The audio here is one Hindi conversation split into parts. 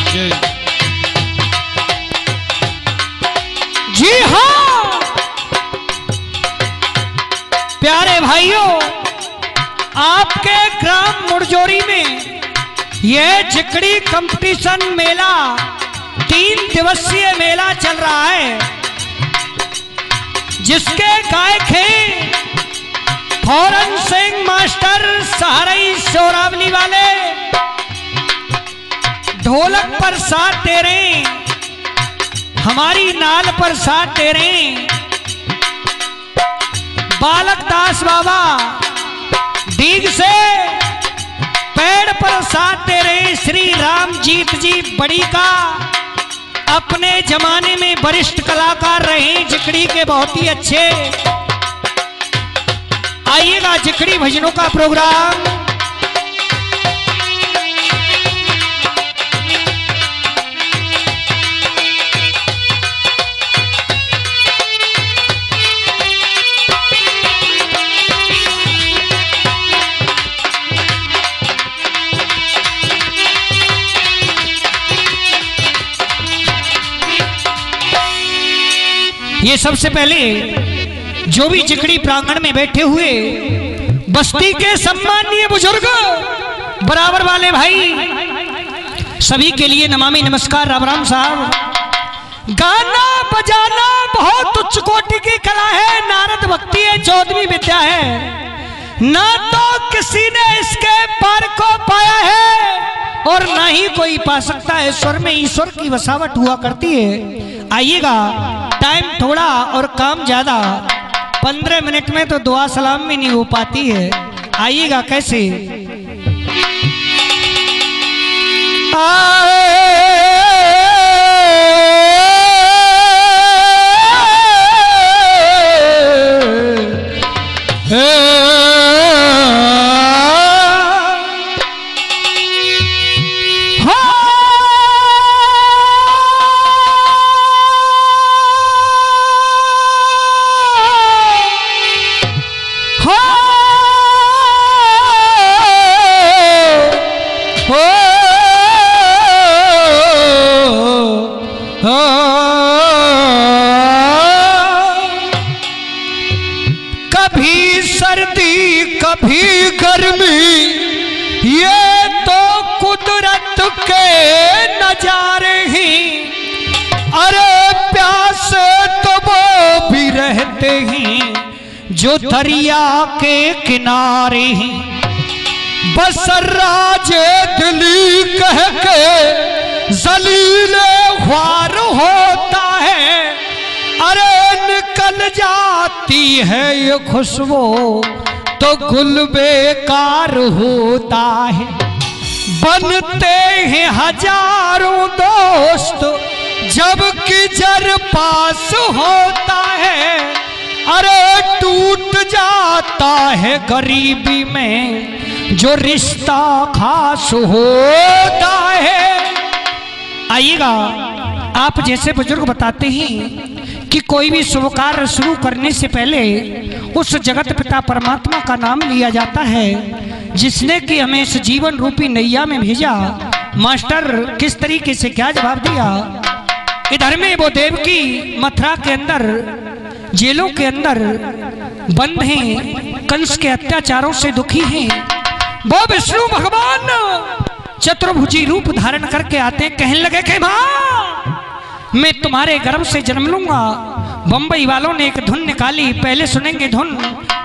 जय। जी हाँ प्यारे भाइयों, आपके ग्राम मुरजोरी में यह जिकड़ी कंपटीशन मेला 3 दिवसीय मेला चल रहा है, जिसके गायक हैं फौरन सिंह मास्टर सहारई सोरावली वाले, ढोलक पर साथ दे रहे हैं, हमारी नाल पर साथ दे रहे हैं बालक दास बाबा, डीग से पेड़ पर साथ दे रहे श्री रामजीत जी बड़ी का, अपने जमाने में वरिष्ठ कलाकार रहे जिकड़ी के बहुत ही अच्छे। आइएगा जिकड़ी भजनों का प्रोग्राम। ये सबसे पहले जो भी जिकड़ी प्रांगण में बैठे हुए बस्ती के सम्माननीय बुजुर्ग बराबर वाले भाई सभी के लिए नमामि नमस्कार राम राम साहब। गाना बजाना बहुत उच्च कोटि की कला है, नारद भक्ति है, 14वीं विद्या है, ना तो किसी ने इसके पार को पाया है और ना ही कोई पा सकता है। स्वर में ईश्वर की वसावट हुआ करती है। आइएगा, टाइम थोड़ा और काम ज्यादा, 15 मिनट में तो दुआ सलाम भी नहीं हो पाती है। आइएगा कैसे कभी सर्दी कभी गर्मी, ये तो कुदरत के नजारे हैं। अरे प्यासे तो वो भी रहते हैं जो दरिया के किनारे हैं। बस राजे दिली कह के जलीले ख्वार होता है। अरे निकल जाती है ये खुशबू तो गुल बेकार होता है। बनते हैं हजारों दोस्त जबकि जर पास होता है। अरे टूट जाता है गरीबी में जो रिश्ता खास होता है। आइएगा, आप जैसे बुजुर्ग बताते हैं कि कोई भी शुभ कार्य शुरू करने से पहले उस जगत पिता परमात्मा का नाम लिया जाता है, जिसने कि हमें इस जीवन रूपी नैया में भेजा। मास्टर किस तरीके से क्या जवाब दिया। इधर में वो देव की मथुरा के अंदर जेलों के अंदर बंद हैं, कंस के अत्याचारों से दुखी हैं। वो विष्णु भगवान चतुर्भुजी रूप धारण करके आते, कहने लगे कि मां मैं तुम्हारे गर्भ से जन्म लूंगा। बंबई वालों ने एक धुन निकाली, पहले सुनेंगे धुन,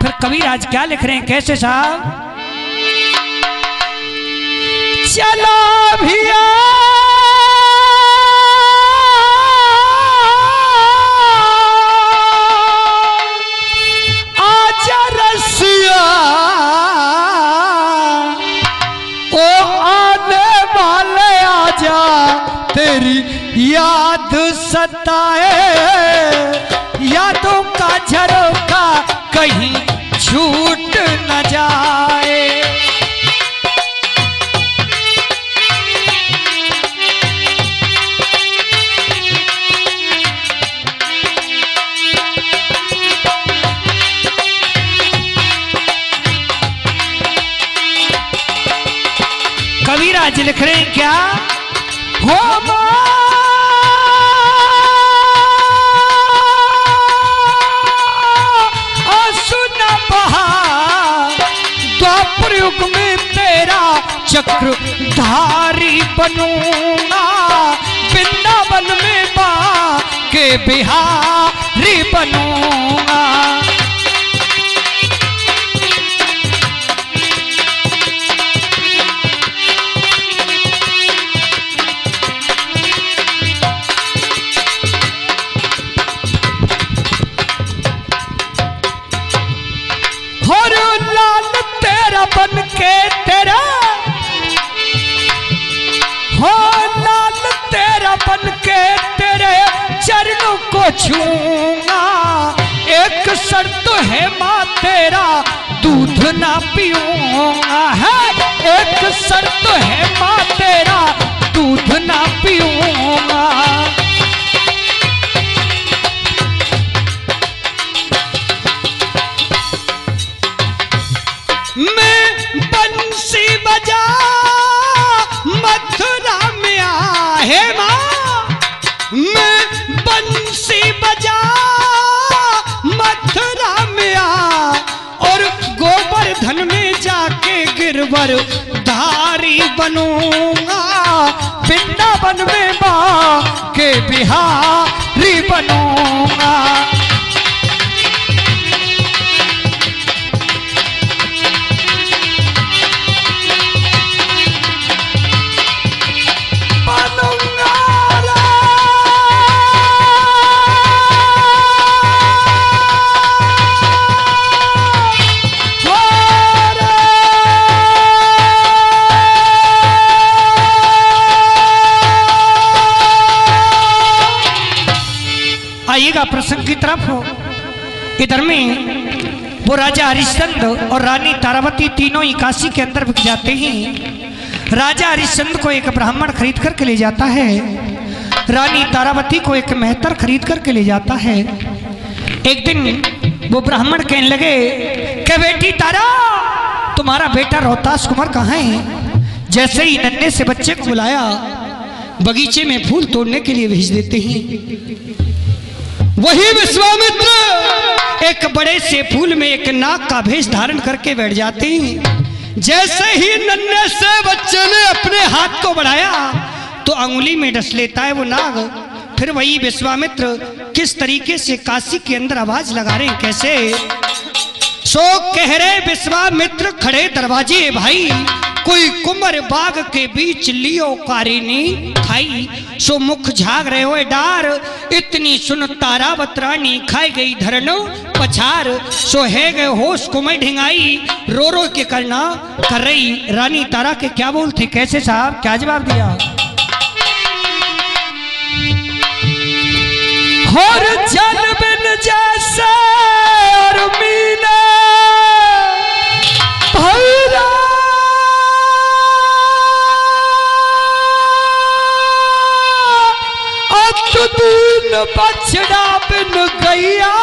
फिर कबीराज क्या लिख रहे हैं, कैसे साहब। चला भैया आजा रसिया, ओ आने वाले आजा, तेरी याद सताए, यादों का झरोखा कहीं छूट न जाए। कबीराज लिख रहे हैं क्या, हो आंसू न बहा, द्वापर युग में तेरा चक्रधारी बनूंगा, वृंदावन में बाके बिहारी बनूंगा। और लाल तेरा बन के तेरा, हो लाल तेरा बन के तेरे चरणों को छूंगा, एक शर्त है माँ तेरा दूध ना पीऊंगा, है एक शर्त है माँ तेरा दूध ना पीऊंगा। मैं बंसी बजा मथुरा में आहे माँ, मैं बंसी बजा मथुरा में आ, और गोवर्धन में जाके गिरवर धारी बनूंगा, वृंदावन में बाके बिहारी बनूंगा। आइएगा प्रसंग की तरफ। इधर में वो राजा हरिश्चंद्र और रानी तारावती तीनों ही काशी के अंदर बिक जाते हैं। राजा हरिश्चंद्र को एक ब्राह्मण खरीद करके ले जाता है, रानी तारावती को एक मेहतर खरीद करके ले जाता है। एक दिन वो ब्राह्मण कहने लगे कि बेटी तारा, तुम्हारा बेटा रोहतास कुंवर कहाँ है? जैसे ही नन्हे से बच्चे को बुलाया, बगीचे में फूल तोड़ने के लिए भेज देते हैं। वही विश्वामित्र एक बड़े से फूल में एक नाग का भेष धारण करके बैठ जाते हैं। जैसे ही नन्हे से बच्चे ने अपने हाथ को बढ़ाया तो अंगुली में डस लेता है वो नाग। फिर वही विश्वामित्र किस तरीके से काशी के अंदर आवाज लगा रहे हैं, कैसे? सो कह रहे विश्वामित्र खड़े दरवाजे भाई, कोई कुंवर बाग के बीच लियो कारिनी खाई, सो मुख झाग रहे हो डार, इतनी सुन तारावत रानी खाई गई धरनो पछार, सो है गए होश को मैं ढिंगाई, रो रो के करना कर रही। रानी तारा के क्या बोलते, कैसे साहब, क्या जवाब दिया? और जल बिन जैसे और मीना भैरा, दिन बछड़ा बिन गैया,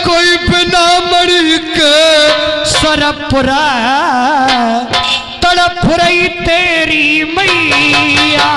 कोई बिना मरी के सरपुरा, तड़प रही तेरी मैया।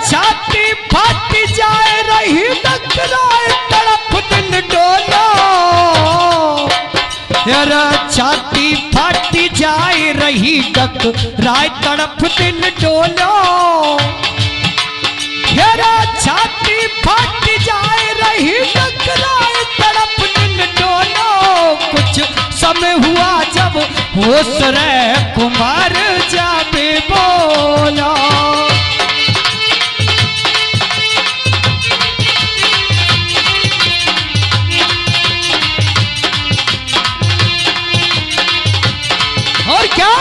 छाती फाटी जाए रही डक राय तड़प दिल डोलो, हेरा छाती फाटी जाए रही डक राय तड़प दिल डोलो। कुछ समय हुआ जब होश रे कुमार जाबे बोलो, और क्या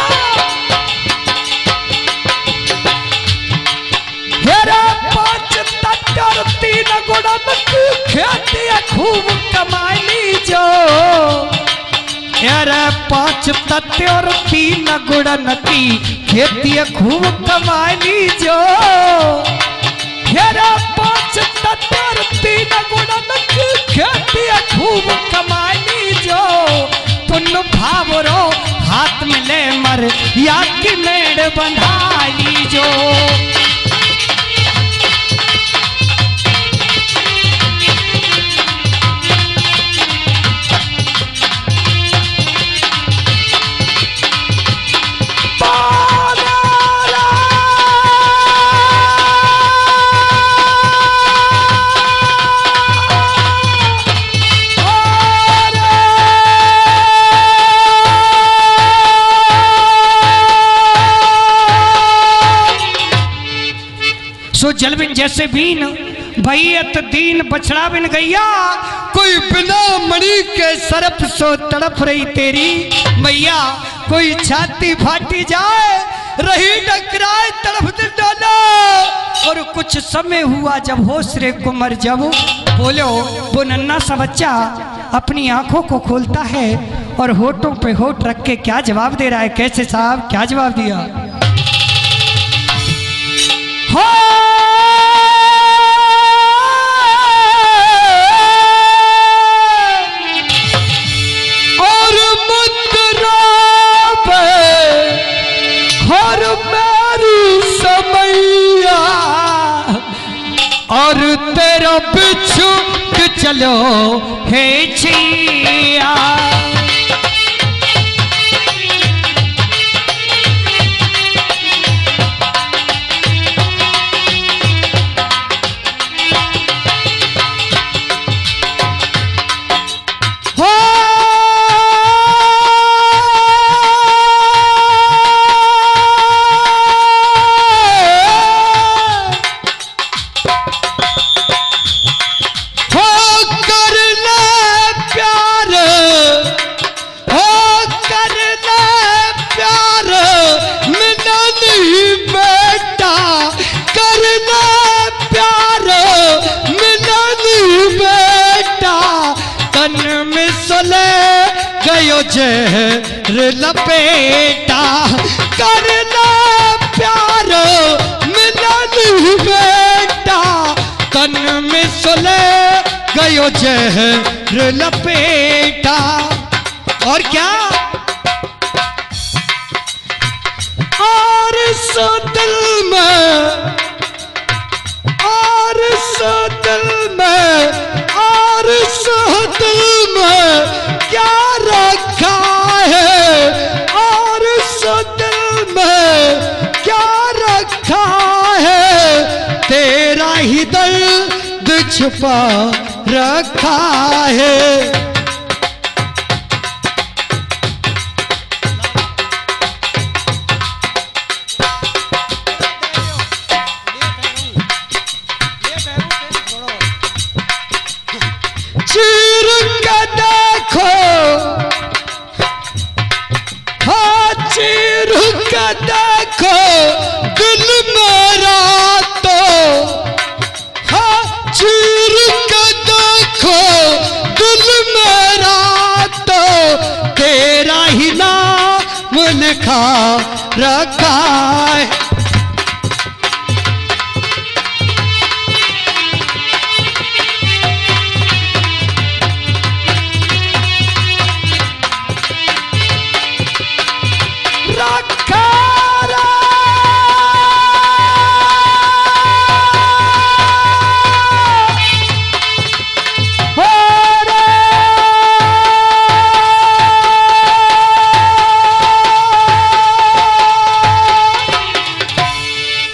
हेरा 5 गुड़न की खेती खूब कमा लीजो। अरे 5 तत्ते और 3 गुड़न की खेती खूब कमा लीजो। अरे 5 तत्ते और 3 गुड़न की खेती खूब कमा लीजो। पुण्य भावरो हाथ में ले मर या की मेड़ बंधा लीजो। सो जल बिन जैसे बीन भैयत दीन बछड़ा बिन गैया। कोई बिना मणि के सरफ सो तड़प रही तेरी मैया। कोई छाती फाटी जाए रही टकराए तड़प दिल डाला। और कुछ समय हुआ जब होश रे कुमर जब बोलो वो नन्ना सा बच्चा अपनी आंखों को खोलता है और होठों पे होठ रख के क्या जवाब दे रहा है। कैसे साहब क्या जवाब दिया? और मुद्रा पे हर मेरी समैया और तेरा बिच्छू चलो हे छिया। जहर लपेटा करना प्यार मिलन बेटा। तन में सुले गयो जहर लपेटा। और क्या? और सो दिल में और सो दिल में और सो दिल में क्या रखा है। और सो दिल में क्या रखा है। तेरा ही दर्द छुपा रखा है। चीर के देखो हाँ चीर के देखो दिल मेरा तो। हाँ चीर के देखो दिल मेरा तो। तेरा ही नाम लिखा रखा है।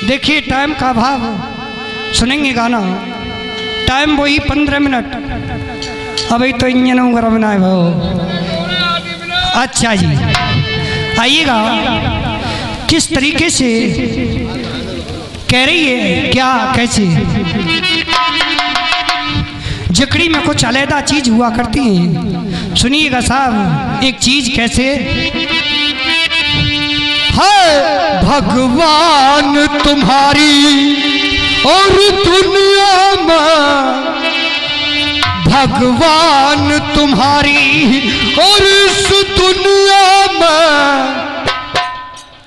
देखिए टाइम का अभाव, सुनेंगे गाना। टाइम वही 15 मिनट। अभी तो इंजन वगैरह बनाए भाव। अच्छा जी आइएगा। किस तरीके से कह रही है क्या कैसे? जकड़ी में कुछ अलहदा चीज हुआ करती है। सुनिएगा साहब एक चीज कैसे है। भगवान तुम्हारी और दुनिया में भगवान तुम्हारी और इस दुनिया में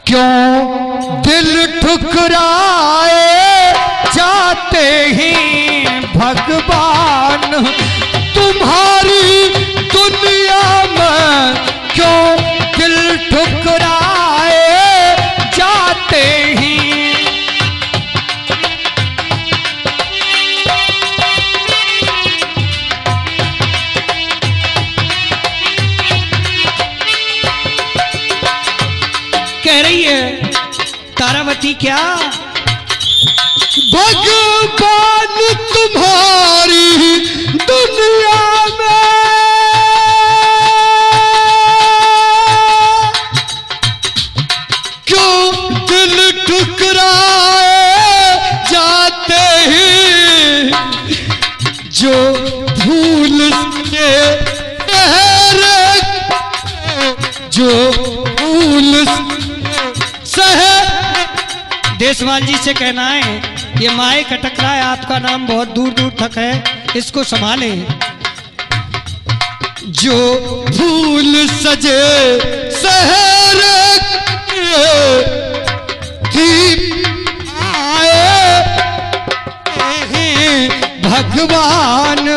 क्यों दिल ठुकराए जाते ही भगवान तुम्हारी दुनिया में क्यों दिल ठुकराए जाते ही। कह रही है तारावती क्या भगवान तुम्हारी दुनिया में क्यों दिल ठुकराए जाते ही। जो भूल के जो भूल देशवाल जी से कहना है ये माए कटक रहा है, आपका नाम बहुत दूर दूर तक है, इसको संभाले। जो फूल सजे शहर आए भगवान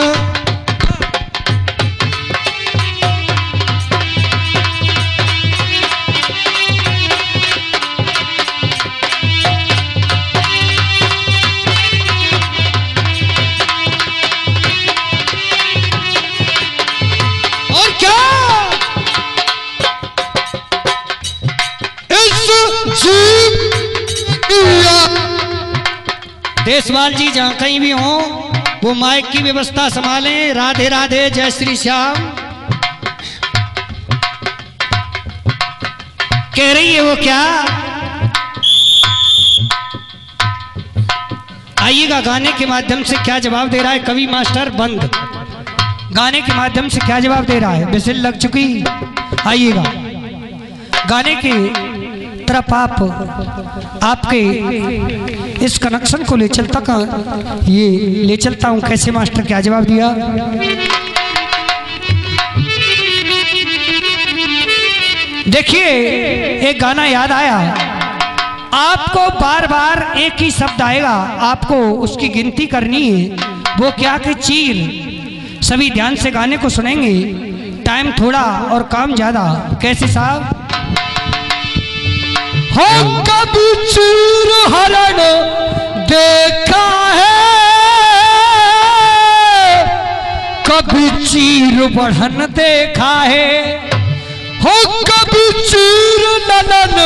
देशवाल जी जहां कहीं भी हो वो माइक की व्यवस्था संभालें। राधे राधे, जय श्री श्याम। कह रही है वो क्या आइएगा गाने के माध्यम से क्या जवाब दे रहा है कवि मास्टर बंद। गाने के माध्यम से क्या जवाब दे रहा है, बिसिल लग चुकी। आइएगा गाने की तरफ आपके इस कनेक्शन को ले चलता ये ले चलता हूं। कैसे मास्टर क्या जवाब दिया। देखिए एक गाना याद आया, आपको बार बार एक ही शब्द आएगा, आपको उसकी गिनती करनी है। वो क्या कि चीर। सभी ध्यान से गाने को सुनेंगे, टाइम थोड़ा और काम ज्यादा। कैसे साहब हो कभी चीर हरण देखा है, कभी चीर बढ़न देखा है। हो कभी चीर ननन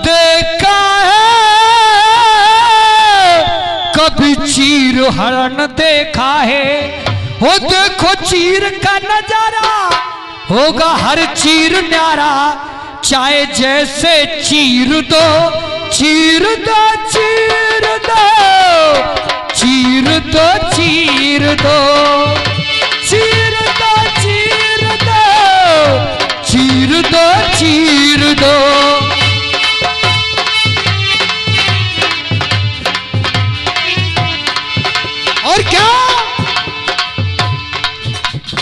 देखा है, कभी चीर हरण देखा है। हो देखो चीर का नजारा होगा हर चीर न्यारा। चाहे जैसे चीर दो चीर दो चीर दो चीर दो चीर दो चीर दो चीर दो चीर दो चीर दो। और क्या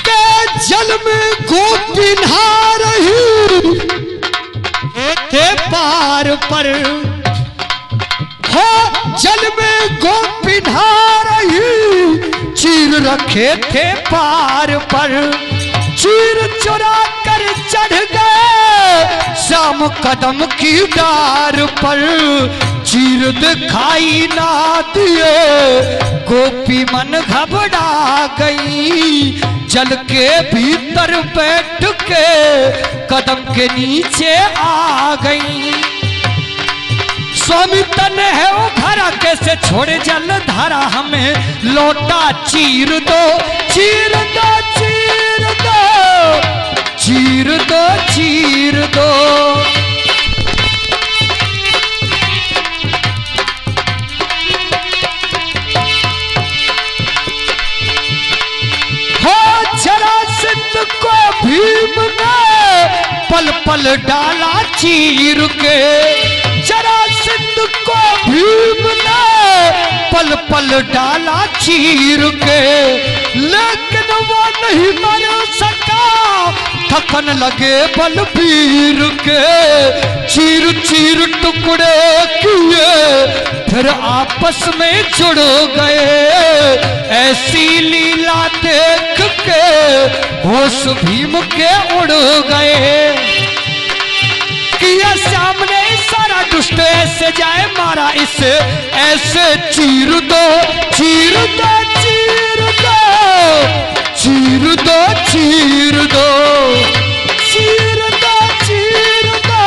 के जल में गोपी नहा रही थे पार पर। हो जल में गोपी नहा रही चीर रखे थे पार पर। चीर चुरा कर चढ़ गए शाम कदम की डार पर। चीर दिखाई ना दिए गोपी मन घबरा गई। जल के भीतर बैठ के कदम के नीचे आ गई। स्वामी तन है वो भरा कैसे छोड़े जल धारा। हमें लोटा चीर दो चीर दो चीर दो चीर दो चीर दो। जरासंध को भीम ने पल पल डाला चीर के। जरासंध को भीम ने पल पल डाला चीर के। लेकिन वो नहीं मर सका, थकन लगे बलबीर के, चीर चीर टुकड़े किए फिर आपस में जुड़ गए। ऐसी लीला देख के होश भीम के उड़ गए। किया सामने सारा दुष्ट ऐसे जाए मारा इसे, ऐसे चीर दो चीर दो चीर दो चीर दो चीर दो चीर दो चीर दो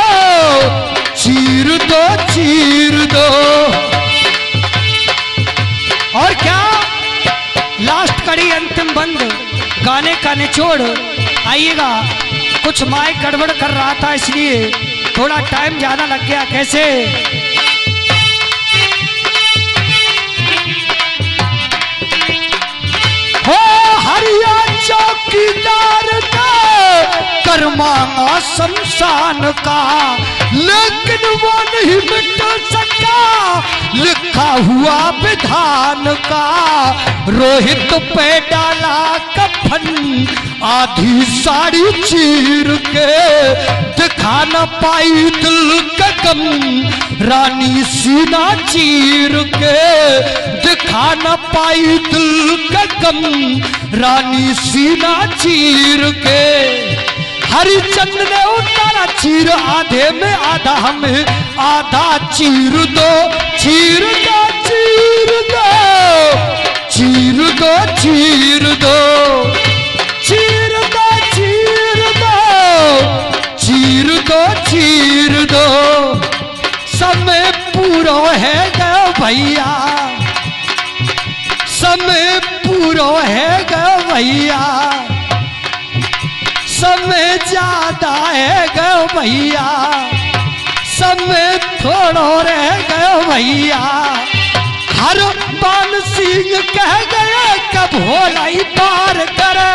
चीर दो चीर दो। और क्या लास्ट कड़ी अंतिम बंद गाने का निचोड़। आइएगा, कुछ माइक गड़बड़ कर रहा था इसलिए थोड़ा टाइम ज्यादा लग गया। कैसे हो हरिया चौकीदार का कर मांगा शमशान का, लेकिन वो नहीं मिट सका लिखा हुआ विधान का। रोहित पे डाला कफन आधी साड़ी चीर के, दिखा न पाई दिल का गम रानी सीना चीर के, दिखा न पाई दिल का गम रानी सीना चीर के। हरिचंद ने उतारा चीर आधे में आधा हमें, आधा चीर दो चीर दो चीर दो चीर दो चीर दो चीर दो चीर दो चीर दो चीर दो। समय पूरा है गया भैया, समय पूरा है गया भैया, समय ज्यादा है गया भैया, समय थोड़ा रह गया भैया। हर पान सिंह कह गए कब होला ही पार करे।